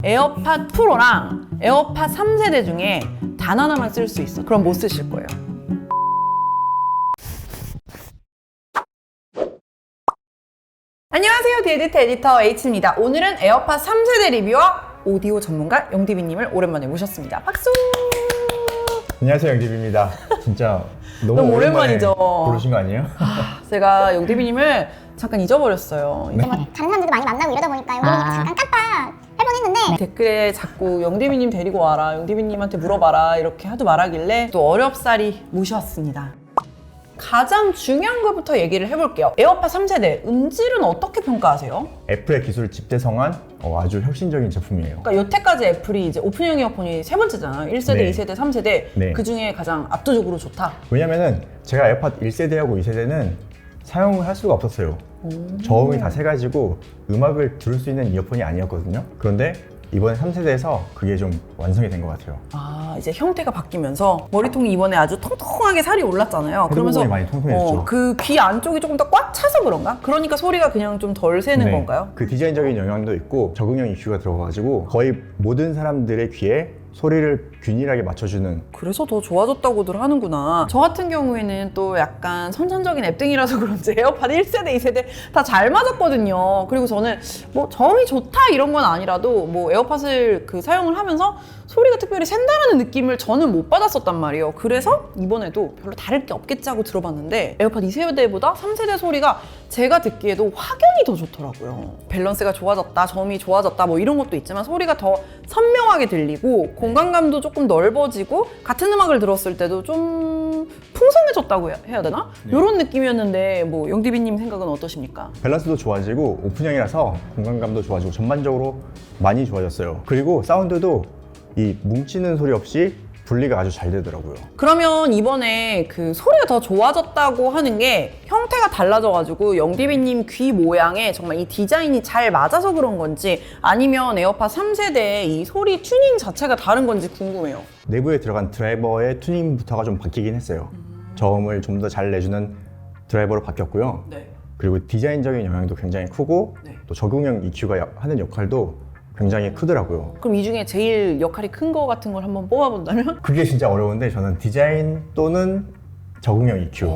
에어팟 프로랑 에어팟 3세대 중에 단 하나만 쓸 수 있어. 그럼 뭐 쓰실 거예요? 안녕하세요, 디에디트 에디터 H입니다. 오늘은 에어팟 3세대 리뷰와 오디오 전문가 영디비님을 오랜만에 모셨습니다. 박수! 안녕하세요, 영디비입니다. 진짜 너무 오랜만이죠. 부르신 거 아니에요? 제가 영디비님을 잠깐 잊어버렸어요. 네. 다른 사람들도 많이 만나고 이러다 보니까 여기 잠깐 깜빡 할 뻔했는데 댓글에 자꾸 영디비님 데리고 와라, 영디비님한테 물어봐라 이렇게 하도 말하길래 또 어렵사리 모셔왔습니다. 가장 중요한 것부터 얘기를 해볼게요. 에어팟 3세대 음질은 어떻게 평가하세요? 애플의 기술을 집대성한 아주 혁신적인 제품이에요. 그러니까 여태까지 애플이 이제 오픈형 이어폰이 세 번째잖아요. 1세대, 네. 2세대, 3세대 네. 그 중에 가장 압도적으로 좋다. 왜냐면은 제가 에어팟 1세대하고 2세대는 사용을 할 수가 없었어요. 저음이 다 세가지고 음악을 들을 수 있는 이어폰이 아니었거든요. 그런데 이번에 3세대에서 그게 좀 완성이 된 것 같아요. 아, 이제 형태가 바뀌면서 머리통이 이번에 아주 통통하게 살이 올랐잖아요. 그러면서 많이 통통해졌죠. 그 귀 안쪽이 조금 더 꽉 차서 그런가? 그러니까 소리가 그냥 좀 덜 새는 네. 건가요? 그 디자인적인 영향도 있고 적응형 EQ가 들어가가지고 거의 모든 사람들의 귀에 소리를 균일하게 맞춰주는. 그래서 더 좋아졌다고들 하는구나. 저 같은 경우에는 또 약간 선천적인 앱등이라서 그런지 에어팟 1세대, 2세대 다 잘 맞았거든요. 그리고 저는 뭐 저음이 좋다 이런 건 아니라도 뭐 에어팟을 사용을 하면서 소리가 특별히 샌다라는 느낌을 저는 못 받았었단 말이에요. 그래서 이번에도 별로 다를 게 없겠지 하고 들어봤는데 에어팟 2세대보다 3세대 소리가 제가 듣기에도 확연히 더 좋더라고요. 밸런스가 좋아졌다, 저음이 좋아졌다 뭐 이런 것도 있지만 소리가 더 선명하게 들리고 공간감도 조금 넓어지고 같은 음악을 들었을 때도 좀 풍성해졌다고 해야 되나? 네. 이런 느낌이었는데 뭐 영디비님 생각은 어떠십니까? 밸런스도 좋아지고 오픈형이라서 공간감도 좋아지고 전반적으로 많이 좋아졌어요. 그리고 사운드도 이 뭉치는 소리 없이 분리가 아주 잘 되더라고요. 그러면 이번에 그 소리가 더 좋아졌다고 하는 게 형태가 달라져가지고 영디비님 귀 모양에 정말 이 디자인이 잘 맞아서 그런 건지 아니면 에어팟 3세대의 이 소리 튜닝 자체가 다른 건지 궁금해요. 내부에 들어간 드라이버의 튜닝부터가 좀 바뀌긴 했어요. 저음을 좀 더 잘 내주는 드라이버로 바뀌었고요. 네. 그리고 디자인적인 영향도 굉장히 크고 네. 또 적응형 EQ가 하는 역할도 굉장히 크더라고요. 그럼 이 중에 제일 역할이 큰 거 같은 걸 한번 뽑아본다면? 그게 진짜 어려운데 저는 디자인 또는 적응형 EQ.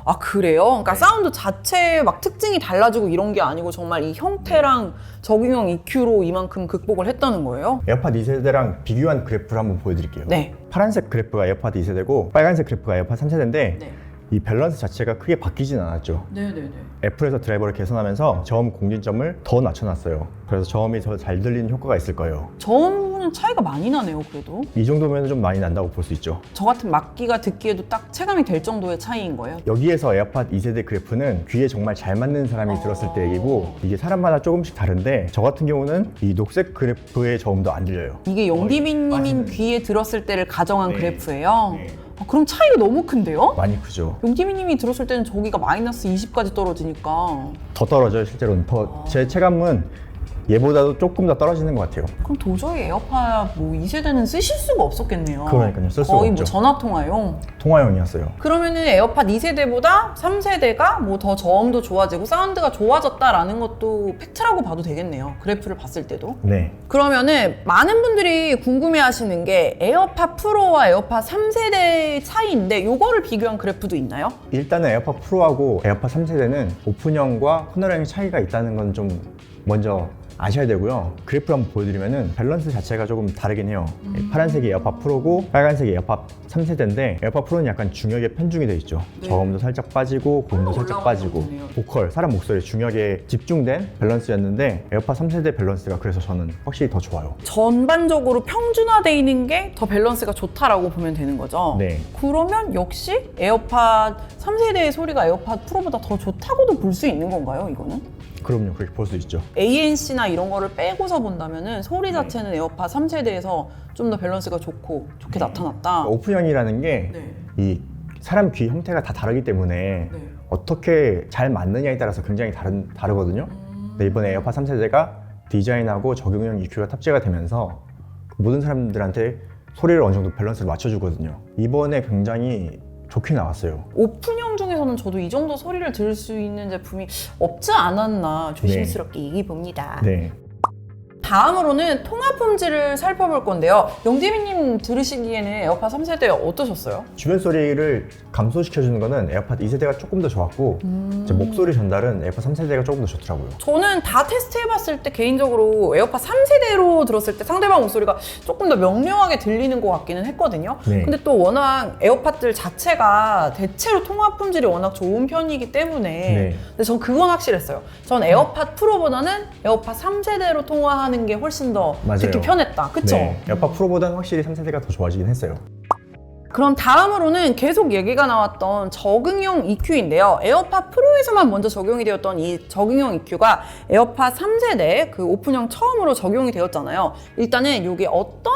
아 그래요? 그러니까 사운드 자체 막 특징이 달라지고 이런 게 아니고 정말 이 형태랑 적응형 EQ로 이만큼 극복을 했다는 거예요? 에어팟 2세대랑 비교한 그래프를 한번 보여드릴게요. 네. 파란색 그래프가 에어팟 2세대고 빨간색 그래프가 에어팟 3세대인데 네. 이 밸런스 자체가 크게 바뀌진 않았죠. 네네네. 애플에서 드라이버를 개선하면서 저음 공진점을 더 낮춰놨어요. 그래서 저음이 더 잘 들리는 효과가 있을 거예요. 저음 부분은 차이가 많이 나네요, 그래도. 이 정도면 좀 많이 난다고 볼 수 있죠. 저 같은 막기가 듣기에도 딱 체감이 될 정도의 차이인 거예요. 여기에서 에어팟 2세대 그래프는 귀에 정말 잘 맞는 사람이 들었을 때 얘기고 이게 사람마다 조금씩 다른데 저 같은 경우는 이 녹색 그래프의 저음도 안 들려요. 이게 영디비님인 빠지는. 귀에 들었을 때를 가정한 네. 그래프예요. 네. 그럼 차이가 너무 큰데요? 많이 크죠. 영디비님이 들었을 때는 저기가 마이너스 20까지 떨어지니까 더 떨어져요, 실제로는. 더 제 체감은 얘보다도 조금 더 떨어지는 것 같아요. 그럼 도저히 에어팟 뭐 2세대는 쓰실 수가 없었겠네요. 그러니까요, 쓸 수가 거의 없죠. 뭐 전화통화용. 통화용이었어요. 그러면은 에어팟 2세대보다 3세대가 뭐 더 저음도 좋아지고 사운드가 좋아졌다라는 것도 팩트라고 봐도 되겠네요. 그래프를 봤을 때도. 네. 그러면은 많은 분들이 궁금해하시는 게 에어팟 프로와 에어팟 3세대의 차이인데 요거를 비교한 그래프도 있나요? 일단은 에어팟 프로하고 에어팟 3세대는 오픈형과 코너형의 차이가 있다는 건 좀 먼저 아셔야 되고요. 그래프를 한번 보여드리면은 밸런스 자체가 조금 다르긴 해요. 파란색이 에어팟 프로고 빨간색이 에어팟 3세대인데 에어팟 프로는 약간 중역에 편중이 돼 있죠. 네. 저음도 살짝 빠지고 고음도 살짝 올라오는 빠지고 거네요. 보컬, 사람 목소리 중역에 집중된 밸런스였는데 에어팟 3세대 밸런스가 그래서 저는 확실히 더 좋아요. 전반적으로 평준화되어 있는 게 더 밸런스가 좋다라고 보면 되는 거죠. 네. 그러면 역시 에어팟 3세대의 소리가 에어팟 프로보다 더 좋다고도 볼 수 있는 건가요, 이거는? 그럼요, 그렇게 볼 수 있죠. ANC나 이런 거를 빼고서 본다면은 소리 자체는 에어팟 3세대에서 좀 더 밸런스가 좋게 나타났다. 오픈형이라는 게 이 사람 귀 형태가 다 다르기 때문에 어떻게 잘 맞느냐에 따라서 굉장히 다르거든요. 근데 이번에 에어팟 3세대가 디자인하고 적용형 EQ가 탑재가 되면서 모든 사람들한테 소리를 어느 정도 밸런스를 맞춰주거든요. 이번에 굉장히 좋게 나왔어요. 오픈형 중에서는 저도 이 정도 소리를 들을 수 있는 제품이 없지 않았나 조심스럽게 얘기해 봅니다. 네. 다음으로는 통화 품질을 살펴볼 건데요. 영디비님 들으시기에는 에어팟 3세대 어떠셨어요? 주변 소리를 감소시켜주는 거는 에어팟 2세대가 조금 더 좋았고 이제 목소리 전달은 에어팟 3세대가 조금 더 좋더라고요. 저는 다 테스트해봤을 때 개인적으로 에어팟 3세대로 들었을 때 상대방 목소리가 조금 더 명료하게 들리는 것 같기는 했거든요. 네. 근데 또 워낙 에어팟들 자체가 대체로 통화 품질이 워낙 좋은 편이기 때문에 네. 근데 전 그건 확실했어요. 전 에어팟 프로보다는 에어팟 3세대로 통화하는 게 훨씬 더 맞아요. 듣기 편했다. 그쵸? 네. 에어팟 프로보다는 확실히 3세대가 더 좋아지긴 했어요. 그럼 다음으로는 계속 얘기가 나왔던 적응형 EQ인데요. 에어팟 프로에서만 먼저 적용이 되었던 이 적응형 EQ가 에어팟 3세대 그 오픈형 처음으로 적용이 되었잖아요. 일단은 이게 어떤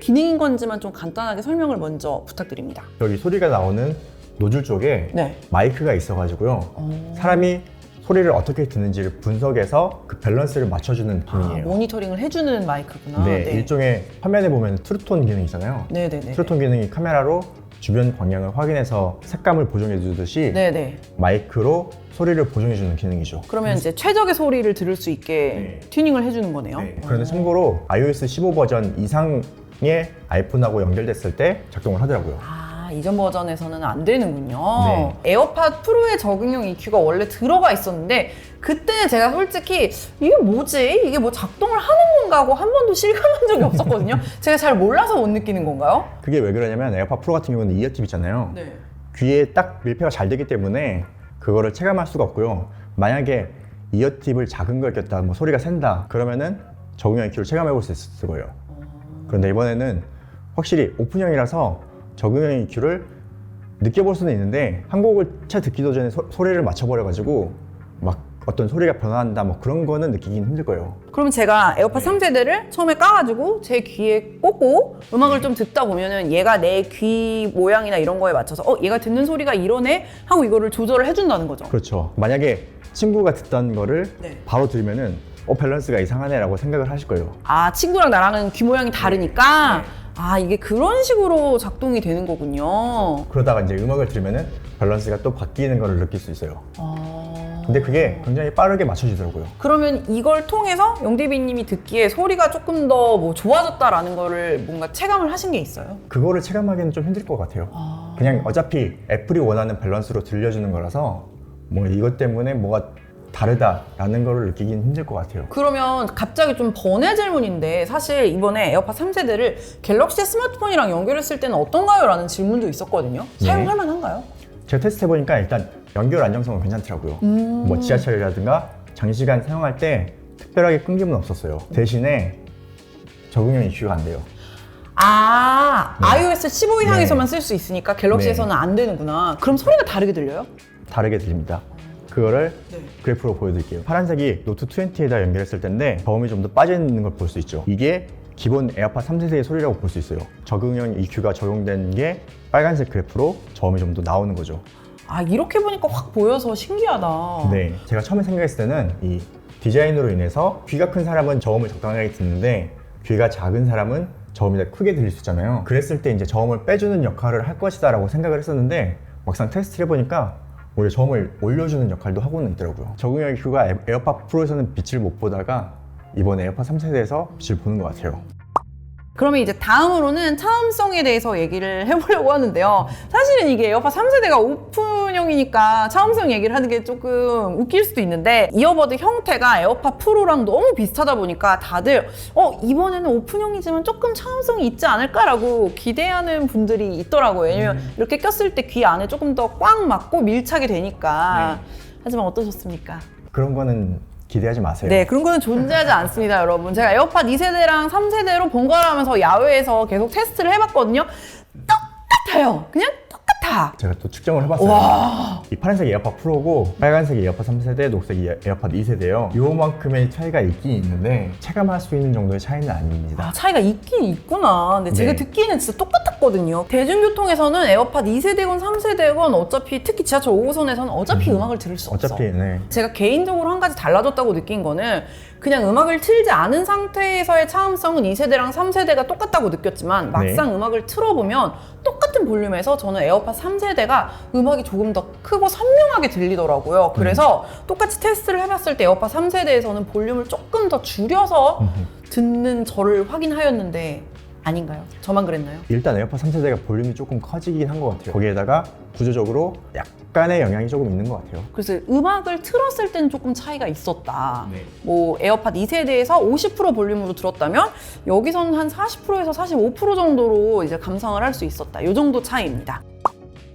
기능인 건지만 좀 간단하게 설명을 먼저 부탁드립니다. 여기 소리가 나오는 노즐 쪽에 네. 마이크가 있어가지고요. 사람이 소리를 어떻게 듣는지를 분석해서 그 밸런스를 맞춰주는 기능이에요. 모니터링을 해주는 마이크구나. 네, 일종의 화면에 보면 트루톤 기능 있잖아요. 네네네. 트루톤 기능이 카메라로 주변 방향을 확인해서 색감을 보정해 주듯이 네네. 마이크로 소리를 보정해 주는 기능이죠. 그러면 이제 최적의 소리를 들을 수 있게 튜닝을 해주는 거네요. 그런데 참고로 iOS 15 버전 이상의 아이폰하고 연결됐을 때 작동을 하더라고요. 이전 버전에서는 안 되는군요. 네. 에어팟 프로의 적응형 EQ가 원래 들어가 있었는데 그때는 제가 솔직히 이게 뭐지? 이게 뭐 작동을 하는 건가 하고 한 번도 실감한 적이 없었거든요. 제가 잘 몰라서 못 느끼는 건가요? 그게 왜 그러냐면 에어팟 프로 같은 경우는 이어팁 있잖아요. 네. 귀에 딱 밀폐가 잘 되기 때문에 그거를 체감할 수가 없고요. 만약에 이어팁을 작은 걸 꼈다, 뭐 소리가 샌다 그러면은 적응형 EQ를 체감해 볼 수 있을 거예요. 그런데 이번에는 확실히 오픈형이라서 적응형 EQ를 느껴볼 수는 있는데 한 곡을 채 듣기도 전에 소리를 맞춰버려가지고 막 어떤 소리가 변화한다 뭐 그런 거는 느끼긴 힘들 거예요. 그러면 제가 에어팟 3세대를 처음에 까가지고 제 귀에 꽂고 음악을 좀 듣다 보면은 얘가 내 귀 모양이나 이런 거에 맞춰서 얘가 듣는 소리가 이러네 하고 이거를 조절을 해준다는 거죠. 그렇죠. 만약에 친구가 듣던 거를 네. 바로 들으면은 밸런스가 이상하네 라고 생각을 하실 거예요. 친구랑 나랑은 귀 모양이 다르니까 이게 그런 식으로 작동이 되는 거군요. 그러다가 이제 음악을 들으면은 밸런스가 또 바뀌는 걸 느낄 수 있어요. 근데 그게 굉장히 빠르게 맞춰지더라고요. 그러면 이걸 통해서 영디비님이 듣기에 소리가 조금 더 뭐 좋아졌다라는 거를 뭔가 체감을 하신 게 있어요? 그거를 체감하기는 좀 힘들 것 같아요. 그냥 어차피 애플이 원하는 밸런스로 들려주는 거라서 뭐 이것 때문에 뭐가 다르다라는 거를 느끼긴 힘들 것 같아요. 그러면 갑자기 좀 번외 질문인데 사실 이번에 에어팟 3세대를 갤럭시 스마트폰이랑 연결했을 때는 어떤가요? 라는 질문도 있었거든요. 네. 사용할 만한가요? 제가 테스트 해보니까 일단 연결 안정성은 괜찮더라고요. 뭐 지하철이라든가 장시간 사용할 때 특별하게 끊김은 없었어요. 대신에 적응형 EQ가 안 돼요. iOS 15 이상에서만 쓸 수 있으니까 갤럭시에서는 안 되는구나. 그럼 소리가 다르게 들려요? 다르게 들립니다. 그거를 그래프로 보여드릴게요. 파란색이 노트 20에다 연결했을 텐데 저음이 좀 더 빠져있는 걸 볼 수 있죠. 이게 기본 에어팟 3세대의 소리라고 볼 수 있어요. 적응형 EQ가 적용된 게 빨간색 그래프로 저음이 좀 더 나오는 거죠. 이렇게 보니까 확 보여서 신기하다. 네, 제가 처음에 생각했을 때는 이 디자인으로 인해서 귀가 큰 사람은 저음을 적당하게 듣는데 귀가 작은 사람은 저음이 더 크게 들릴 수 있잖아요. 그랬을 때 이제 저음을 빼주는 역할을 할 것이다 라고 생각을 했었는데 막상 테스트를 해보니까 오히려 저음을 올려주는 역할도 하고는 있더라고요. 적응형 EQ가 에어팟 프로에서는 빛을 못 보다가 이번에 에어팟 3세대에서 빛을 보는 것 같아요. 그러면 이제 다음으로는 차음성에 대해서 얘기를 해보려고 하는데요. 사실은 이게 에어팟 3세대가 오픈형이니까 차음성 얘기를 하는 게 조금 웃길 수도 있는데 이어버드 형태가 에어팟 프로랑 너무 비슷하다 보니까 다들 이번에는 오픈형이지만 조금 차음성이 있지 않을까라고 기대하는 분들이 있더라고요. 왜냐면 이렇게 꼈을 때 귀 안에 조금 더 꽉 막고 밀착이 되니까. 하지만 어떠셨습니까? 그런 거는 기대하지 마세요. 네, 그런 거는 존재하지 않습니다, 여러분. 제가 에어팟 2세대랑 3세대로 번갈아가면서 야외에서 계속 테스트를 해봤거든요. 똑같아요. 그냥 똑같아. 제가 또 측정을 해봤어요. 이 파란색이 에어팟 프로고 빨간색이 에어팟 3세대, 녹색이 에어팟 2세대요. 요만큼의 차이가 있긴 있는데 체감할 수 있는 정도의 차이는 아닙니다. 차이가 있긴 있구나. 근데 제가 네. 듣기에는 진짜 똑같았거든요. 대중교통에서는 에어팟 2세대건 3세대건 어차피 특히 지하철 5호선에서는 어차피 음악을 들을 수 없어. 어차피 네. 제가 개인적으로 한 가지 달라졌다고 느낀 거는 그냥 음악을 틀지 않은 상태에서의 차음성은 2세대랑 3세대가 똑같다고 느꼈지만 막상 음악을 틀어보면 똑같은 큰 볼륨에서 저는 에어팟 3세대가 음악이 조금 더 크고 선명하게 들리더라고요. 그래서 똑같이 테스트를 해봤을 때 에어팟 3세대에서는 볼륨을 조금 더 줄여서 듣는 저를 확인하였는데 아닌가요? 저만 그랬나요? 일단 에어팟 3세대가 볼륨이 조금 커지긴 한 것 같아요. 거기에다가 구조적으로 약간의 영향이 조금 있는 것 같아요. 그래서 음악을 틀었을 때는 조금 차이가 있었다. 네. 뭐 에어팟 2세대에서 50% 볼륨으로 들었다면 여기서는 한 40%에서 45% 정도로 이제 감상을 할 수 있었다. 이 정도 차이입니다.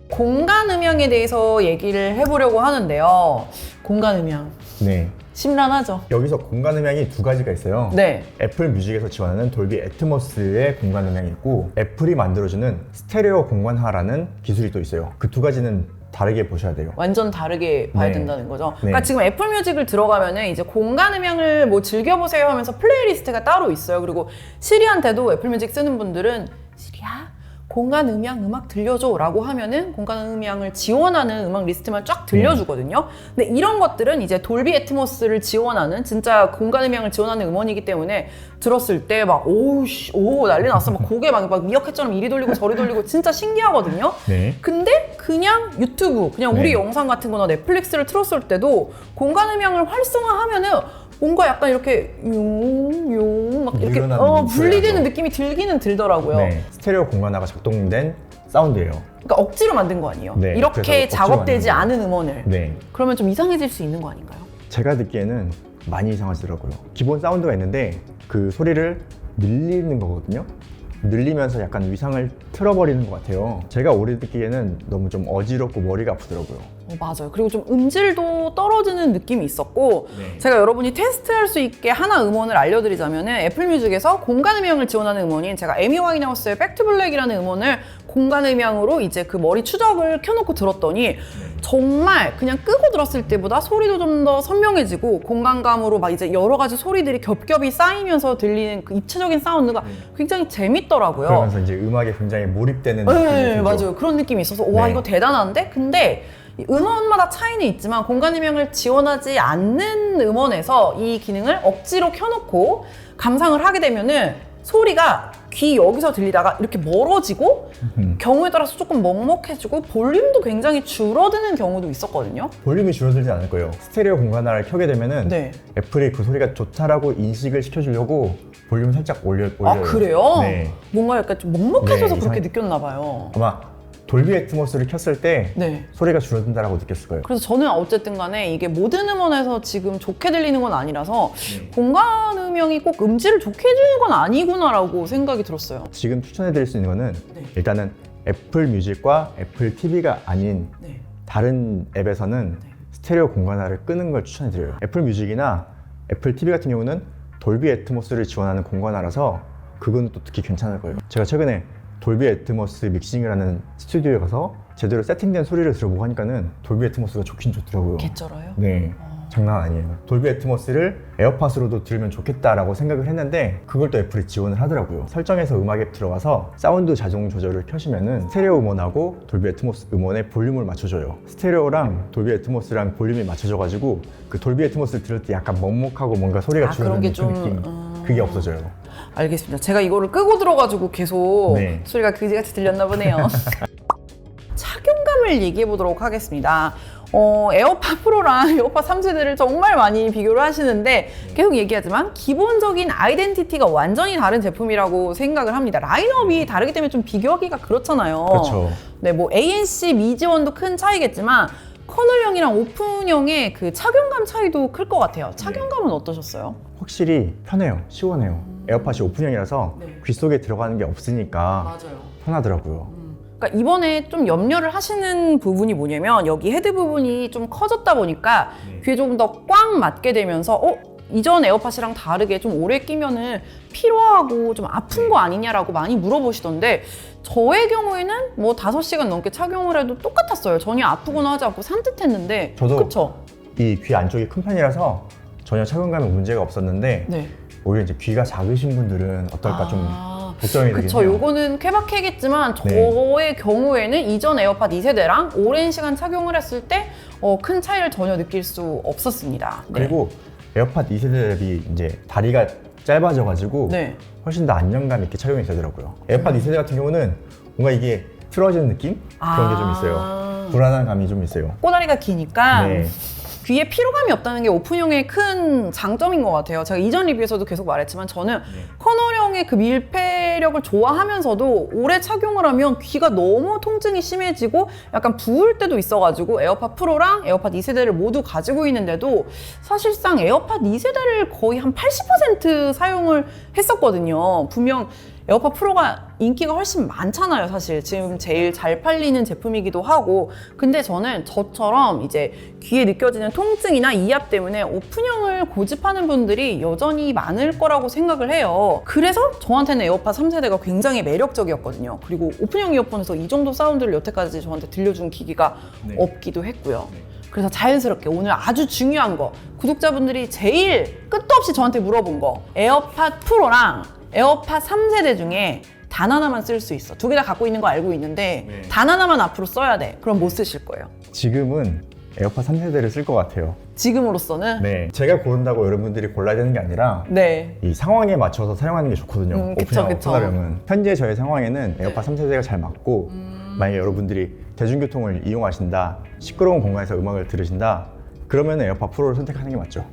공간 음향에 대해서 얘기를 해보려고 하는데요. 공간 음향. 네. 심란하죠? 여기서 공간 음향이 두 가지가 있어요. 네. 애플 뮤직에서 지원하는 돌비 애트모스의 공간 음향이 있고 애플이 만들어주는 스테레오 공간화라는 기술이 또 있어요. 그 두 가지는 다르게 보셔야 돼요. 완전 다르게 봐야 네. 된다는 거죠. 네. 그러니까 지금 애플 뮤직을 들어가면은 이제 공간 음향을 뭐 즐겨보세요 하면서 플레이리스트가 따로 있어요. 그리고 시리한테도 애플 뮤직 쓰는 분들은 시리야 공간 음향 음악 들려줘 라고 하면은 공간 음향을 지원하는 음악 리스트만 쫙 들려주거든요. 근데 이런 것들은 이제 돌비 애트모스를 지원하는 진짜 공간 음향을 지원하는 음원이기 때문에 들었을 때 막 오우씨 오 난리 났어. 막 고개 막 미어캣처럼 이리 돌리고 저리 돌리고 진짜 신기하거든요. 네. 근데 그냥 유튜브 그냥 우리 네. 영상 같은 거나 넷플릭스를 틀었을 때도 공간 음향을 활성화하면은 뭔가 약간 이렇게 용용 막 이렇게 늘어나는 분리되는 소리가 느낌이 들기는 들더라고요. 네. 스테레오 공간화가 작동된 사운드예요. 그러니까 억지로 만든 거 아니에요? 네, 이렇게 그래서 억지로 작업되지 만든 않은 음원을. 네. 그러면 좀 이상해질 수 있는 거 아닌가요? 제가 듣기에는 많이 이상하더라고요. 기본 사운드가 있는데 그 소리를 늘리는 거거든요. 늘리면서 약간 위상을 틀어버리는 것 같아요. 제가 오래 듣기에는 너무 좀 어지럽고 머리가 아프더라고요. 맞아요. 그리고 좀 음질도 떨어지는 느낌이 있었고 네. 제가 여러분이 테스트할 수 있게 하나 음원을 알려드리자면 애플 뮤직에서 공간 음향을 지원하는 음원인 제가 에미 와인하우스의 백 투 블랙이라는 음원을 공간 음향으로 이제 그 머리 추적을 켜놓고 들었더니 정말 그냥 끄고 들었을 때보다 소리도 좀 더 선명해지고 공간감으로 막 이제 여러 가지 소리들이 겹겹이 쌓이면서 들리는 그 입체적인 사운드가 굉장히 재밌더라고요. 그러면서 이제 음악에 굉장히 몰입되는 느낌이 네, 들죠. 맞아요. 그런 느낌이 있어서 와 네. 이거 대단한데? 근데 이 음원마다 차이는 있지만 공간 음향을 지원하지 않는 음원에서 이 기능을 억지로 켜놓고 감상을 하게 되면은 소리가 귀 여기서 들리다가 이렇게 멀어지고 경우에 따라서 조금 먹먹해지고 볼륨도 굉장히 줄어드는 경우도 있었거든요. 볼륨이 줄어들지 않을 거예요. 스테레오 공간화를 켜게 되면은 네. 애플이 그 소리가 좋다라고 인식을 시켜주려고 볼륨 살짝 올려요. 아 그래요? 네. 뭔가 약간 좀 먹먹해져서 네, 그렇게 이상해. 느꼈나 봐요. 아마 돌비 애트모스를 켰을 때 네. 소리가 줄어든다라고 느꼈을 거예요. 그래서 저는 어쨌든 간에 이게 모든 음원에서 지금 좋게 들리는 건 아니라서 공간 음향이 꼭 음질을 좋게 해주는 건 아니구나라고 생각이 들었어요. 지금 추천해드릴 수 있는 거는 네. 일단은 애플 뮤직과 애플 TV가 아닌 네. 다른 앱에서는 스테레오 공간화를 끄는 걸 추천해드려요. 애플 뮤직이나 애플 TV 같은 경우는 돌비 애트모스를 지원하는 공간화라서 그건 또 특히 괜찮을 거예요. 제가 최근에 돌비 애트모스 믹싱을 하는 스튜디오에 가서 제대로 세팅된 소리를 들어보고 하니까는 돌비 애트모스가 좋긴 좋더라고요. 개쩔어요? 네. 장난 아니에요. 돌비 애트모스를 에어팟으로도 들으면 좋겠다라고 생각을 했는데 그걸 또 애플이 지원을 하더라고요. 설정에서 음악 앱 들어가서 사운드 자동 조절을 켜시면은 스테레오 음원하고 돌비 애트모스 음원의 볼륨을 맞춰줘요. 스테레오랑 돌비 애트모스랑 볼륨이 맞춰져가지고 그 돌비 애트모스를 들을 때 약간 먹먹하고 뭔가 소리가 그런 게 줄어드는 그 좀, 느낌 그게 없어져요. 알겠습니다. 제가 이거를 끄고 들어가지고 계속 네. 소리가 그지같이 들렸나 보네요. 착용감을 얘기해 보도록 하겠습니다. 에어팟 프로랑 에어팟 3세대를 정말 많이 비교를 하시는데 계속 얘기하지만 기본적인 아이덴티티가 완전히 다른 제품이라고 생각을 합니다. 라인업이 다르기 때문에 좀 비교하기가 그렇잖아요. 그렇죠. 네, 뭐 ANC 미지원도 큰 차이겠지만 커널형이랑 오픈형의 그 착용감 차이도 클 것 같아요. 착용감은 어떠셨어요? 확실히 편해요. 시원해요. 에어팟이 오픈형이라서 네. 귀 속에 들어가는 게 없으니까 맞아요. 편하더라고요. 그러니까 이번에 좀 염려를 하시는 부분이 뭐냐면 여기 헤드 부분이 좀 커졌다 보니까 귀에 조금 더 꽉 맞게 되면서 이전 에어팟이랑 다르게 좀 오래 끼면은 피로하고 좀 아픈 거 아니냐라고 많이 물어보시던데 저의 경우에는 뭐 5시간 넘게 착용을 해도 똑같았어요. 전혀 아프거나 하지 않고 산뜻했는데 저도 그쵸? 이 귀 안쪽이 큰 편이라서 전혀 착용감에 문제가 없었는데 네. 오히려 이제 귀가 작으신 분들은 어떨까 좀 걱정이 되긴 그쵸. 해요. 요거는 쾌박하겠지만 네. 저의 경우에는 이전 에어팟 2세대랑 오랜 시간 착용을 했을 때 큰 차이를 전혀 느낄 수 없었습니다. 네. 그리고 에어팟 2세대 대비 이제 다리가 짧아져가지고 네. 훨씬 더 안정감 있게 착용이 되더라고요. 에어팟 2세대 같은 경우는 뭔가 이게 틀어지는 느낌? 그런 게 좀 있어요. 불안한 감이 좀 있어요. 꼬다리가 기니까 네. 귀에 피로감이 없다는 게 오픈형의 큰 장점인 것 같아요. 제가 이전 리뷰에서도 계속 말했지만 저는 커널형의 그 밀폐력을 좋아하면서도 오래 착용을 하면 귀가 너무 통증이 심해지고 약간 부을 때도 있어가지고 에어팟 프로랑 에어팟 2세대를 모두 가지고 있는데도 사실상 에어팟 2세대를 거의 한 80% 사용을 했었거든요. 분명 에어팟 프로가 인기가 훨씬 많잖아요, 사실. 지금 제일 잘 팔리는 제품이기도 하고. 근데 저는 저처럼 이제 귀에 느껴지는 통증이나 이압 때문에 오픈형을 고집하는 분들이 여전히 많을 거라고 생각을 해요. 그래서 저한테는 에어팟 3세대가 굉장히 매력적이었거든요. 그리고 오픈형 이어폰에서 이 정도 사운드를 여태까지 저한테 들려준 기기가 없기도 했고요. 그래서 자연스럽게 오늘 아주 중요한 거, 구독자분들이 제일 끝도 없이 저한테 물어본 거, 에어팟 프로랑 에어팟 3세대 중에 단 하나만 쓸 수 있어. 두 개 다 갖고 있는 거 알고 있는데 단 하나만 앞으로 써야 돼. 그럼 뭐 쓰실 거예요? 지금은 에어팟 3세대를 쓸 것 같아요. 지금으로서는? 네. 제가 고른다고 여러분들이 골라야 되는 게 아니라 네. 이 상황에 맞춰서 사용하는 게 좋거든요. 그쵸, 오픈형 그쵸. 커널형은. 현재 저의 상황에는 에어팟 3세대가 잘 맞고 만약에 여러분들이 대중교통을 이용하신다, 시끄러운 공간에서 음악을 들으신다, 그러면 에어팟 프로를 선택하는 게 맞죠.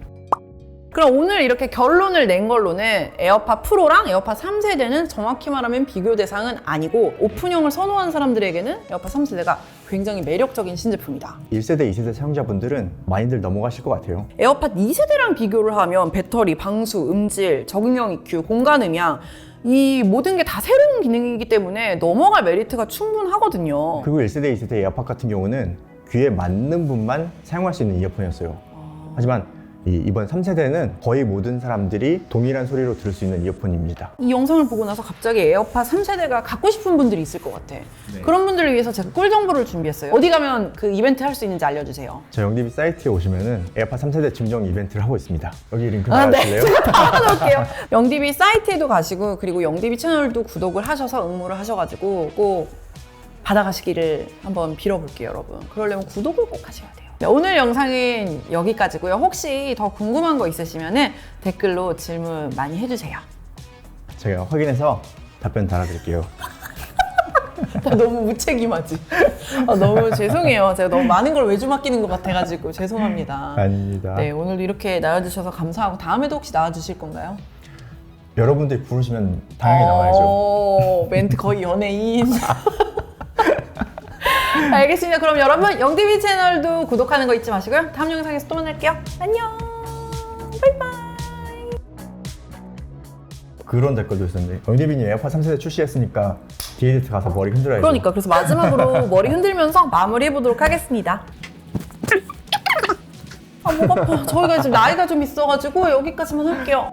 그럼 오늘 이렇게 결론을 낸 걸로는 에어팟 프로랑 에어팟 3세대는 정확히 말하면 비교 대상은 아니고 오픈형을 선호하는 사람들에게는 에어팟 3세대가 굉장히 매력적인 신제품이다. 1세대, 2세대 사용자분들은 많이들 넘어가실 것 같아요. 에어팟 2세대랑 비교를 하면 배터리, 방수, 음질, 적응형 EQ, 공간 음향 이 모든 게 다 새로운 기능이기 때문에 넘어갈 메리트가 충분하거든요. 그리고 1세대, 2세대 에어팟 같은 경우는 귀에 맞는 분만 사용할 수 있는 이어폰이었어요. 하지만 이번 3세대는 거의 모든 사람들이 동일한 소리로 들을 수 있는 이어폰입니다. 이 영상을 보고 나서 갑자기 에어팟 3세대가 갖고 싶은 분들이 있을 것 같아. 그런 분들을 위해서 제가 꿀 정보를 준비했어요. 어디 가면 그 이벤트 할 수 있는지 알려주세요. 저 영디비 사이트에 오시면은 에어팟 3세대 증정 이벤트를 하고 있습니다. 여기 링크 달아주실래요? 제가 담아놓을게요. 영디비 사이트에도 가시고 그리고 영디비 채널도 구독을 하셔서 응모를 하셔가지고 꼭 받아가시기를 한번 빌어볼게요, 여러분. 그러려면 구독을 꼭 하셔야 돼요. 네, 오늘 영상은 여기까지고요. 혹시 더 궁금한 거 있으시면 댓글로 질문 많이 해주세요. 제가 확인해서 답변 달아드릴게요. 너무 무책임하지? 너무 죄송해요. 제가 너무 많은 걸 외주 맡기는 것 같아가지고 죄송합니다. 아닙니다. 네, 오늘도 이렇게 나와주셔서 감사하고 다음에도 혹시 나와주실 건가요? 여러분들이 부르시면 당연히 나와야죠. 멘트 거의 연예인. 알겠습니다. 그럼 여러분 영디비 채널도 구독하는 거 잊지 마시고요. 다음 영상에서 또 만날게요. 안녕. 바이바이. 그런 댓글도 있었는데 영디비님 에어팟 3세대 출시했으니까 디에디트 가서 머리 흔들어야죠. 그러니까 그래서 마지막으로 머리 흔들면서 마무리해보도록 하겠습니다. 목 아파. 저희가 지금 나이가 좀 있어가지고 여기까지만 할게요.